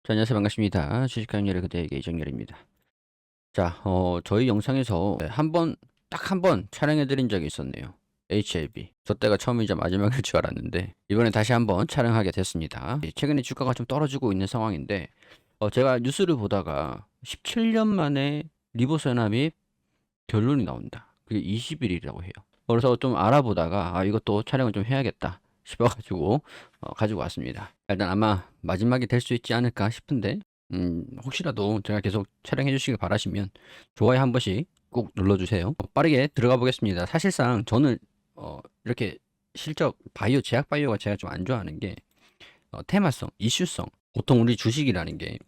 자, 안녕하세요. 반갑습니다. 주식강렬의 그대에게 이정렬입니다. 자, 저희 영상에서 딱 한 번 촬영해드린 적이 있었네요. HLB. 저 때가 처음이자 마지막일 줄 알았는데, 이번에 다시 한번 촬영하게 됐습니다. 최근에 주가가 좀 떨어지고 있는 상황인데, 제가 뉴스를 보다가 17년 만에 리보선암이 결론이 나온다. 그게 20일이라고 해요. 그래서 좀 알아보다가, 이것도 촬영을 좀 해야겠다 싶어가지고, 가지고 왔습니다. 일단 아마 마지막이 될 수 있지 않을까 싶은데, 혹시라도 제가 계속 촬영해 주시길 바라시면, 좋아요 한 번씩 꼭 눌러주세요. 빠르게 들어가 보겠습니다. 사실상 저는, 이렇게 실적, 제약 바이오가 제가 좀 안 좋아하는 게, 테마성, 이슈성. 보통 우리 주식이라는 게,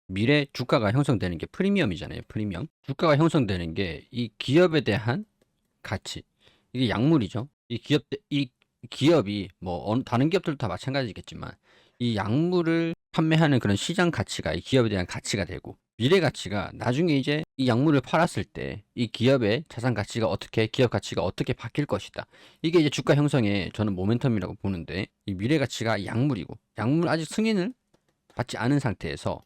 미래 주가가 형성되는 게 프리미엄이잖아요. 프리미엄. 주가가 형성되는 게 이 기업에 대한 가치. 이게 약물이죠. 이 기업이 뭐 다른 기업들도 다 마찬가지겠지만 이 약물을 판매하는 그런 시장 가치가 이 기업에 대한 가치가 되고 미래 가치가 나중에 이제 이 약물을 팔았을 때 이 기업의 자산 가치가 기업 가치가 어떻게 바뀔 것이다. 이게 이제 주가 형성의 저는 모멘텀이라고 보는데 이 미래 가치가 약물이고 약물 아직 승인을 받지 않은 상태에서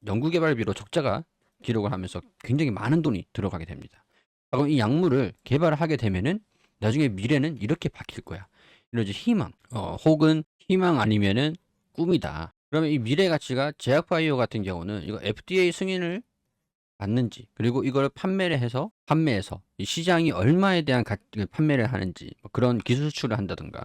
연구개발비로 적자가 기록을 하면서 굉장히 많은 돈이 들어가게 됩니다. 그럼 이 약물을 개발을 하게 되면은 나중에 미래는 이렇게 바뀔 거야. 이런 이제 희망, 혹은 희망 아니면은 꿈이다. 그러면 이 미래 가치가 제약바이오 같은 경우는 이거 FDA 승인을 받는지, 그리고 이걸 판매해서 이 시장이 얼마에 대한 판매를 하는지, 뭐 그런 기술 수출을 한다든가,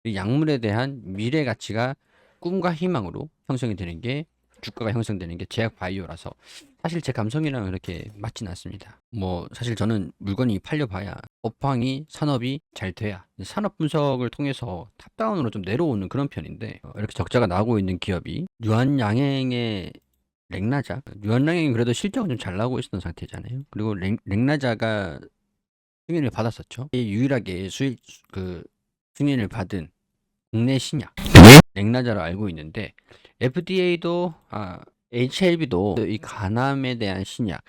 이 약물에 대한 미래 가치가 꿈과 희망으로 형성이 되는 게 주가가 형성되는 게 제약 바이오라서 사실 제 감성이랑 그렇게 맞진 않습니다. 뭐 사실 저는 물건이 팔려봐야 업황이 산업이 잘 돼야 산업 분석을 통해서 탑다운으로 좀 내려오는 그런 편인데 이렇게 적자가 나오고 있는 기업이 유한양행의 유한양행이 그래도 실적은 좀 잘 나오고 있었던 상태잖아요. 그리고 렉나자가 승인을 받았었죠. 유일하게 승인을 받은 국내 신약 렉나자로 알고 있는데 FDA도 HLB도 이 간암에 대한 신약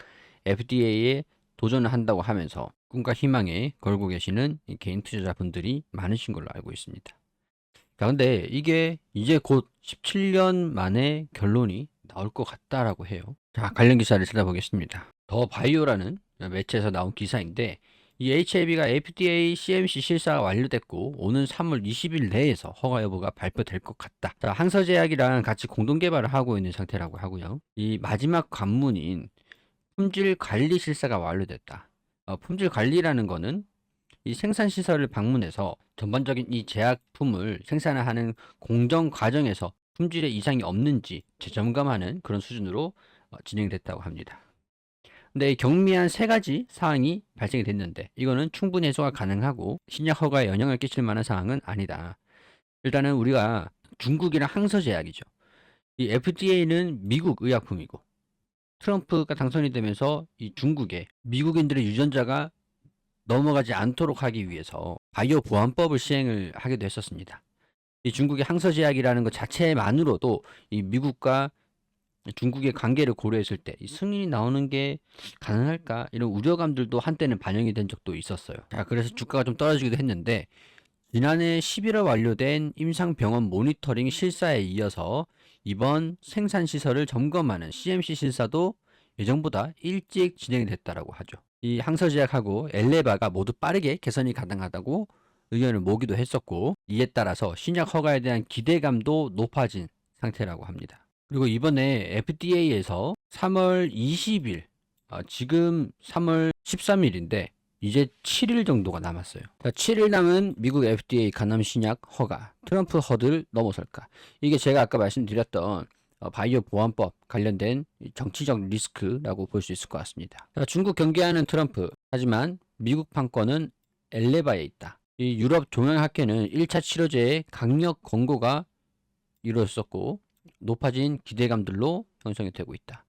FDA에 도전을 한다고 하면서 꿈과 희망에 걸고 계시는 이 개인 투자자분들이 많으신 걸로 알고 있습니다. 자, 근데 이게 이제 곧 17년 만에 결론이 나올 것 같다라고 해요. 자, 관련 기사를 찾아보겠습니다. 더 바이오라는 매체에서 나온 기사인데 이 HAB가 FDA CMC 실사가 완료됐고 오는 3월 20일 내에서 허가 여부가 발표될 것 같다. 자, 항서제약이랑 같이 공동 개발을 하고 있는 상태라고 하고요. 이 마지막 관문인 품질 관리 실사가 완료됐다. 품질 관리라는 거는 이 생산 시설을 방문해서 전반적인 이 제약품을 생산하는 공정 과정에서 품질에 이상이 없는지 재점검하는 그런 수준으로 진행됐다고 합니다. 근데 경미한 세 가지 사항이 발생이 됐는데 이거는 충분히 해소가 가능하고 신약 허가에 영향을 끼칠 만한 사항은 아니다. 일단은 우리가 중국이랑 항서제약이죠. 이 FDA는 미국 의약품이고 트럼프가 당선이 되면서 이 중국에 미국인들의 유전자가 넘어가지 않도록 하기 위해서 바이오 보안법을 시행을 하기도 했었습니다. 이 중국의 항서제약이라는 것 자체만으로도 이 미국과 중국의 관계를 고려했을 때 이 승인이 나오는 게 가능할까 이런 우려감들도 한때는 반영이 된 적도 있었어요. 자, 그래서 주가가 좀 떨어지기도 했는데 지난해 11월 완료된 임상병원 모니터링 실사에 이어서 이번 생산시설을 점검하는 CMC 실사도 예정보다 일찍 진행이 됐다라고 하죠. 이 항서제약하고 엘레바가 모두 빠르게 개선이 가능하다고 의견을 모기도 했었고 이에 따라서 신약 허가에 대한 기대감도 높아진 상태라고 합니다. 그리고 이번에 FDA에서 3월 20일, 지금 3월 13일인데 이제 7일 정도가 남았어요. 7일 남은 미국 FDA 간암 신약 허가, 트럼프 허들 넘어설까? 이게 제가 아까 말씀드렸던 바이오 보안법 관련된 정치적 리스크라고 볼 수 있을 것 같습니다. 중국 경계하는 트럼프, 하지만 미국 판권은 엘레바에 있다. 이 유럽 종양학회는 1차 치료제의 강력 권고가 이루어졌었고 높아진 기대감들로 형성이 되고 있다.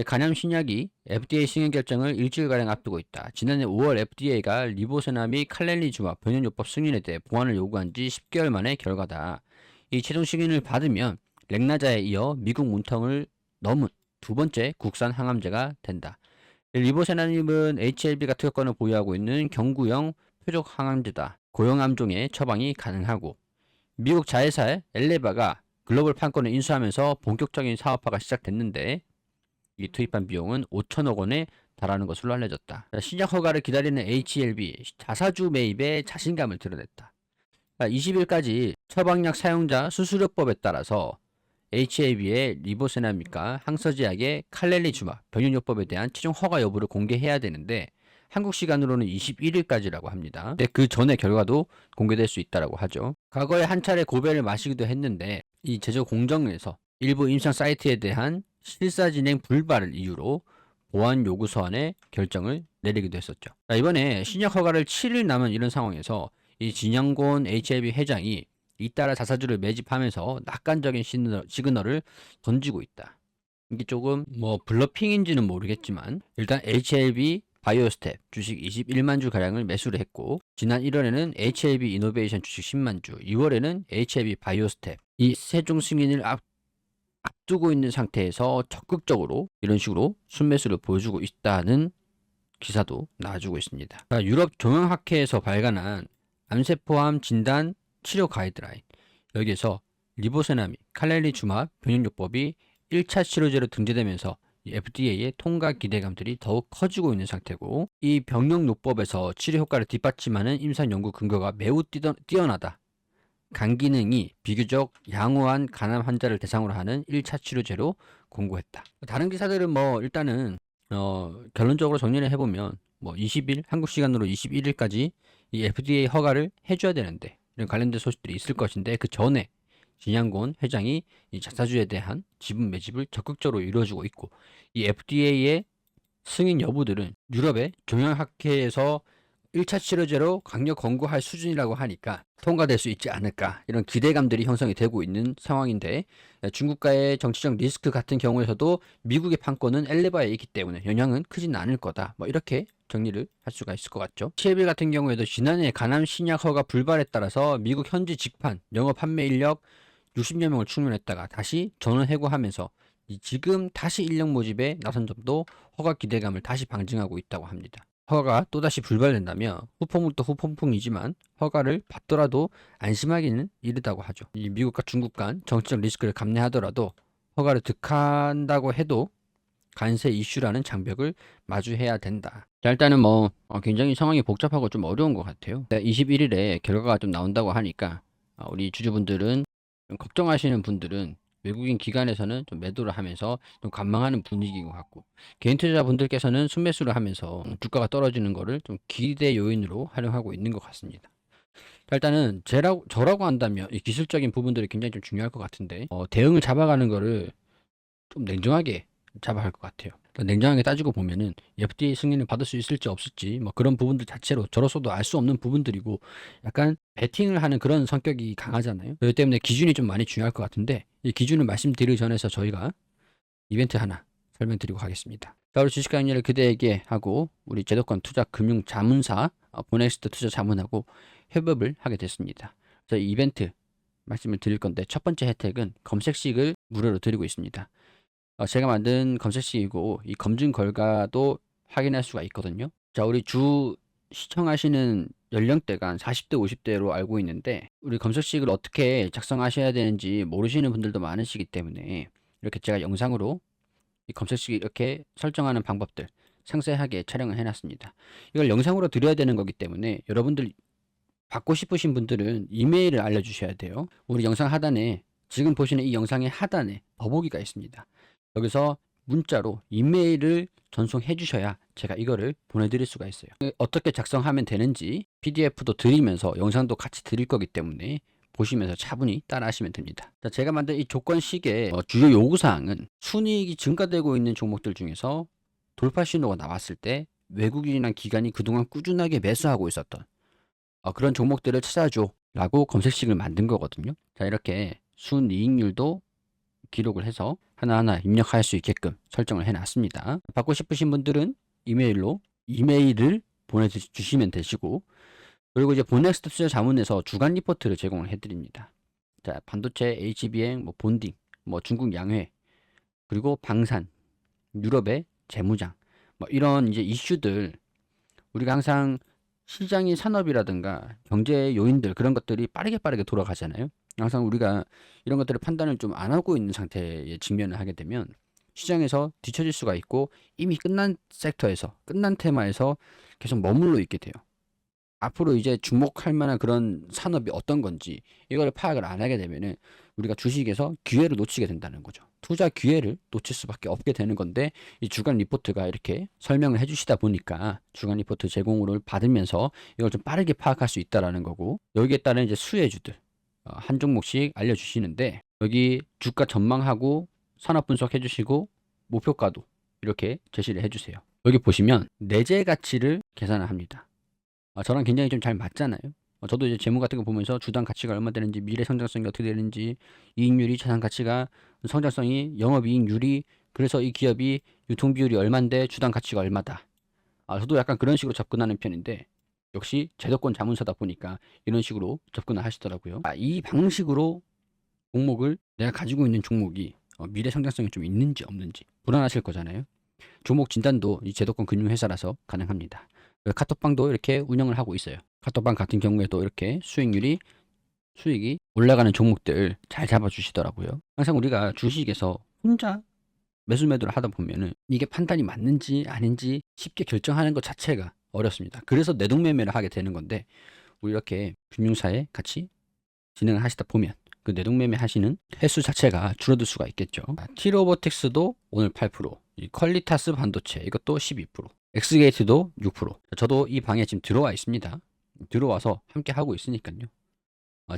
간암 신약이 FDA 승인 결정을 일주일가량 앞두고 있다. 지난해 5월 FDA가 리보세나 및 칼렐리주와 변연요법 승인에 대해 보완을 요구한 지 10개월 만의 결과다. 이 최종 승인을 받으면 렉나자에 이어 미국 문턱을 넘은 두 번째 국산 항암제가 된다. 리보세나님은 HLB가 특허권을 보유하고 있는 경구형 표적 항암제다. 고형 암종의 처방이 가능하고 미국 자회사의 엘레바가 글로벌 판권을 인수하면서 본격적인 사업화가 시작됐는데 이 투입한 비용은 5천억 원에 달하는 것으로 알려졌다. 신약 허가를 기다리는 HLB 자사주 매입에 자신감을 드러냈다. 20일까지 처방약 사용자 수수료법에 따라서 HLB의 리보세나믹과 항서제약의 칼렐리주마 병용요법에 대한 최종 허가 여부를 공개해야 되는데 한국 시간으로는 21일까지라고 합니다. 근데 그 전에 결과도 공개될 수 있다고 하죠. 과거에 한 차례 고배를 마시기도 했는데 이 제조 공정에서 일부 임상 사이트에 대한 실사 진행 불발을 이유로 보안 요구 서한의 결정을 내리기도 했었죠. 이번에 신약 허가를 7일 남은 이런 상황에서 이 진영곤 HLB 회장이 잇따라 자사주를 매집하면서 낙관적인 시그널을 던지고 있다. 이게 조금 뭐 블러핑인지는 모르겠지만 일단 HLB 바이오스텝 주식 21만 주 가량을 매수를 했고 지난 1월에는 HLB 이노베이션 주식 10만 주, 2월에는 HLB 바이오스텝 이 세종 승인을 앞두고 있는 상태에서 적극적으로 이런 식으로 순매수를 보여주고 있다는 기사도 나와주고 있습니다. 유럽 종양학회에서 발간한 암세포암 진단 치료 가이드라인 여기에서 리보세나믹, 칼렐리주마 병용요법이 1차 치료제로 등재되면서 FDA의 통과 기대감들이 더욱 커지고 있는 상태고 이 병용요법에서 치료 효과를 뒷받침하는 임상 연구 근거가 매우 뛰어나다. 간 기능이 비교적 양호한 간암 환자를 대상으로 하는 1차 치료제로 공고했다. 다른 기사들은 뭐 일단은 결론적으로 정리를 해보면 뭐 20일 한국 시간으로 21일까지 이 FDA 허가를 해줘야 되는데 이런 관련된 소식들이 있을 것인데 그 전에 진양곤 회장이 이 자사주에 대한 지분 매집을 적극적으로 이루어주고 있고 이 FDA의 승인 여부들은 유럽의 종양학회에서 1차 치료제로 강력 권고할 수준이라고 하니까 통과될 수 있지 않을까 이런 기대감들이 형성이 되고 있는 상황인데 중국과의 정치적 리스크 같은 경우에서도 미국의 판권은 엘레바에 있기 때문에 영향은 크진 않을 거다 뭐 이렇게 정리를 할 수가 있을 것 같죠. 치에빌 같은 경우에도 지난해 간암 신약 허가 불발에 따라서 미국 현지 직판 영업 판매 인력 60여 명을 충원했다가 다시 전원 해고하면서 지금 다시 인력 모집에 나선 점도 허가 기대감을 다시 방증하고 있다고 합니다. 허가가 또다시 불발된다면 후폭풍도 후폭풍이지만 허가를 받더라도 안심하기는 이르다고 하죠. 이 미국과 중국 간 정치적 리스크를 감내하더라도 허가를 득한다고 해도 관세 이슈라는 장벽을 마주해야 된다. 자, 일단은 뭐 굉장히 상황이 복잡하고 좀 어려운 것 같아요. 21일에 결과가 좀 나온다고 하니까 우리 주주분들은 좀 걱정하시는 분들은 외국인 기관에서는 좀 매도를 하면서 좀 관망하는 분위기인 것 같고 개인 투자자분들께서는 순매수를 하면서 주가가 떨어지는 거를 좀 기대 요인으로 활용하고 있는 것 같습니다. 자, 일단은 저라고 한다면 이 기술적인 부분들이 굉장히 좀 중요할 것 같은데 대응을 잡아가는 거를 좀 냉정하게 잡아야 할 것 같아요. 냉정하게 따지고 보면은 FDA 승인을 받을 수 있을지 없을지 뭐 그런 부분들 자체로 저로서도 알 수 없는 부분들이고 약간 배팅을 하는 그런 성격이 강하잖아요. 그렇기 때문에 기준이 좀 많이 중요할 것 같은데 이 기준을 말씀드리기 전에서 저희가 이벤트 하나 설명드리고 가겠습니다. 자, 우리 주식 강의를 그대에게 하고 우리 제도권 투자 금융 자문사 보넥스트 투자 자문하고 협업을 하게 됐습니다. 그래서 이 이벤트 말씀을 드릴 건데 첫 번째 혜택은 검색식을 무료로 드리고 있습니다. 제가 만든 검색식이고 이 검증 결과도 확인할 수가 있거든요. 자, 우리 주 시청하시는 연령대가 한 40대 50대로 알고 있는데 우리 검색식을 어떻게 작성하셔야 되는지 모르시는 분들도 많으시기 때문에 이렇게 제가 영상으로 이 검색식 이렇게 설정하는 방법들 상세하게 촬영을 해놨습니다. 이걸 영상으로 드려야 되는 거기 때문에 여러분들 받고 싶으신 분들은 이메일을 알려주셔야 돼요. 우리 영상 하단에 지금 보시는 이 영상의 하단에 더보기가 있습니다. 여기서 문자로 이메일을 전송해 주셔야 제가 이거를 보내드릴 수가 있어요. 어떻게 작성하면 되는지 PDF도 드리면서 영상도 같이 드릴 거기 때문에 보시면서 차분히 따라 하시면 됩니다. 자, 제가 만든 이 조건식의 주요 요구사항은 순이익이 증가되고 있는 종목들 중에서 돌파 신호가 나왔을 때 외국인이나 기관이 그동안 꾸준하게 매수하고 있었던 그런 종목들을 찾아줘 라고 검색식을 만든 거거든요. 자, 이렇게 순이익률도 기록을 해서 하나하나 입력할 수 있게끔 설정을 해놨습니다. 받고 싶으신 분들은 이메일로 이메일을 보내주시면 되시고 그리고 이제 보넥스트 투자 자문에서 주간 리포트를 제공을 해드립니다. 자, 반도체, HBM, 뭐 본딩, 뭐 중국 양회, 그리고 방산, 유럽의 재무장, 뭐 이런 이제 이슈들 우리가 항상 시장의 산업이라든가 경제 요인들 그런 것들이 빠르게 돌아가잖아요. 항상 우리가 이런 것들을 판단을 좀 안 하고 있는 상태에 직면을 하게 되면 시장에서 뒤처질 수가 있고 이미 끝난 섹터에서 끝난 테마에서 계속 머물러 있게 돼요. 앞으로 이제 주목할 만한 그런 산업이 어떤 건지 이걸 파악을 안 하게 되면은 우리가 주식에서 기회를 놓치게 된다는 거죠. 투자 기회를 놓칠 수밖에 없게 되는 건데 이 주간 리포트가 이렇게 설명을 해주시다 보니까 주간 리포트 제공을 받으면서 이걸 좀 빠르게 파악할 수 있다라는 거고 여기에 따른 이제 수혜주들 한 종목씩 알려주시는데 여기 주가 전망하고 산업 분석해 주시고 목표가도 이렇게 제시를 해주세요. 여기 보시면 내재 가치를 계산을 합니다. 저랑 굉장히 좀 잘 맞잖아요. 저도 이제 재무 같은 거 보면서 주당 가치가 얼마 되는지, 미래 성장성이 어떻게 되는지, 이익률이, 자산 가치가, 성장성이, 영업이익률이, 그래서 이 기업이 유통 비율이 얼마인데 주당 가치가 얼마다. 저도 약간 그런 식으로 접근하는 편인데 역시 제도권 자문사다 보니까 이런 식으로 접근을 하시더라고요. 이 방식으로 종목을 내가 가지고 있는 종목이 미래 성장성이 좀 있는지 없는지 불안하실 거잖아요. 종목 진단도 이 제도권 금융회사라서 가능합니다. 카톡방도 이렇게 운영을 하고 있어요. 카톡방 같은 경우에도 이렇게 수익이 올라가는 종목들 잘 잡아주시더라고요. 항상 우리가 주식에서 혼자 매수 매도를 하다 보면은 이게 판단이 맞는지 아닌지 쉽게 결정하는 것 자체가 어렵습니다. 그래서 내동매매를 하게 되는 건데 우리 이렇게 금융사에 같이 진행을 하시다 보면 그 내동매매 하시는 횟수 자체가 줄어들 수가 있겠죠. 티로보틱스도 오늘 8%, 이 퀄리타스 반도체 이것도 12%, 엑스게이트도 6%. 저도 이 방에 지금 들어와 있습니다. 들어와서 함께 하고 있으니까요.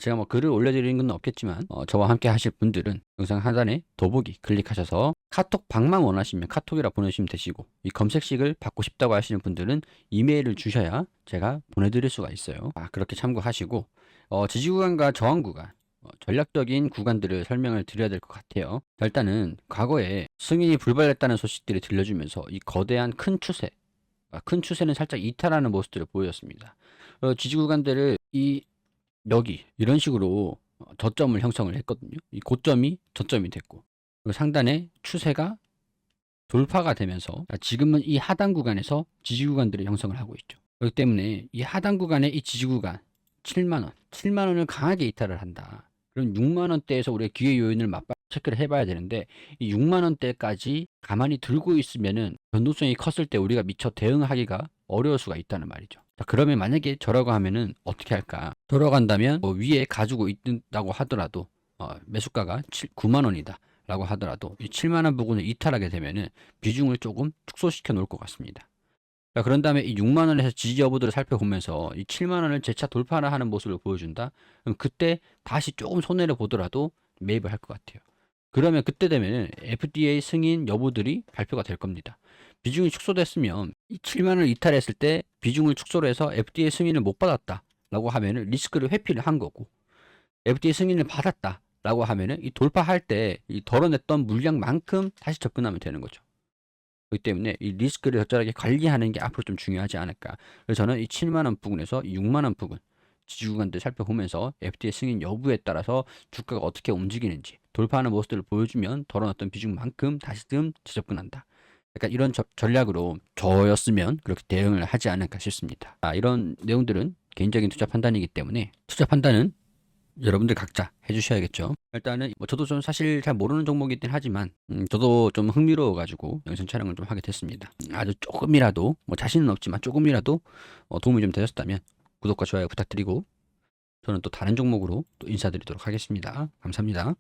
제가 뭐 글을 올려드리는 건 없겠지만 저와 함께 하실 분들은 영상 하단에 더보기 클릭하셔서 카톡 방만 원하시면 카톡이라 보내주시면 되시고 이 검색식을 받고 싶다고 하시는 분들은 이메일을 주셔야 제가 보내드릴 수가 있어요. 그렇게 참고하시고 지지 구간과 저항 구간 전략적인 구간들을 설명을 드려야 될 것 같아요. 일단은 과거에 승인이 불발했다는 소식들이 들려주면서 이 거대한 큰 추세 큰 추세는 살짝 이탈하는 모습들을 보였습니다. 지지 구간들을 여기 이런 식으로 저점을 형성을 했거든요. 이 고점이 저점이 됐고 그리고 상단에 추세가 돌파가 되면서 지금은 이 하단 구간에서 지지 구간들을 형성을 하고 있죠. 그렇기 때문에 이 하단 구간의 이 지지 구간 7만 원을 강하게 이탈을 한다. 그럼 6만 원대에서 우리가 기회 요인을 맞바 체크를 해봐야 되는데 이 6만 원대까지 가만히 들고 있으면은 변동성이 컸을 때 우리가 미처 대응하기가 어려울 수가 있다는 말이죠. 자, 그러면 만약에 저라고 하면은 어떻게 할까? 돌아간다면 뭐 위에 가지고 있다고 하더라도 매수가가 9만 원이다. 라고 하더라도 이 7만 원 부분을 이탈하게 되면은 비중을 조금 축소시켜 놓을 것 같습니다. 자, 그런 다음에 이 6만 원에서 지지 여부들을 살펴보면서 이 7만 원을 재차 돌파를 하는 모습을 보여준다. 그럼 그때 다시 조금 손해를 보더라도 매입을 할 것 같아요. 그러면 그때 되면 FDA 승인 여부들이 발표가 될 겁니다. 비중이 축소됐으면 이 7만 원을 이탈했을 때 비중을 축소를 해서 FDA 승인을 못 받았다라고 하면은 리스크를 회피를 한 거고 FDA 승인을 받았다라고 하면은 이 돌파할 때 이 덜어냈던 물량만큼 다시 접근하면 되는 거죠. 그렇기 때문에 이 리스크를 적절하게 관리하는 게 앞으로 좀 중요하지 않을까. 그래서 저는 이 7만 원 부근에서 6만 원 부근 지지 구간들 살펴보면서 FDA 승인 여부에 따라서 주가가 어떻게 움직이는지 돌파하는 모습들을 보여주면 덜어놨던 비중만큼 다시금 재접근한다. 약간 이런 전략으로 저였으면 그렇게 대응을 하지 않을까 싶습니다. 이런 내용들은 개인적인 투자 판단이기 때문에 투자 판단은 여러분들 각자 해주셔야겠죠. 일단은 뭐 저도 좀 사실 잘 모르는 종목이긴 하지만 저도 좀 흥미로워가지고 영상 촬영을 좀 하게 됐습니다. 아주 조금이라도 뭐 자신은 없지만 조금이라도 도움이 좀 되셨다면 구독과 좋아요 부탁드리고 저는 또 다른 종목으로 또 인사드리도록 하겠습니다. 감사합니다.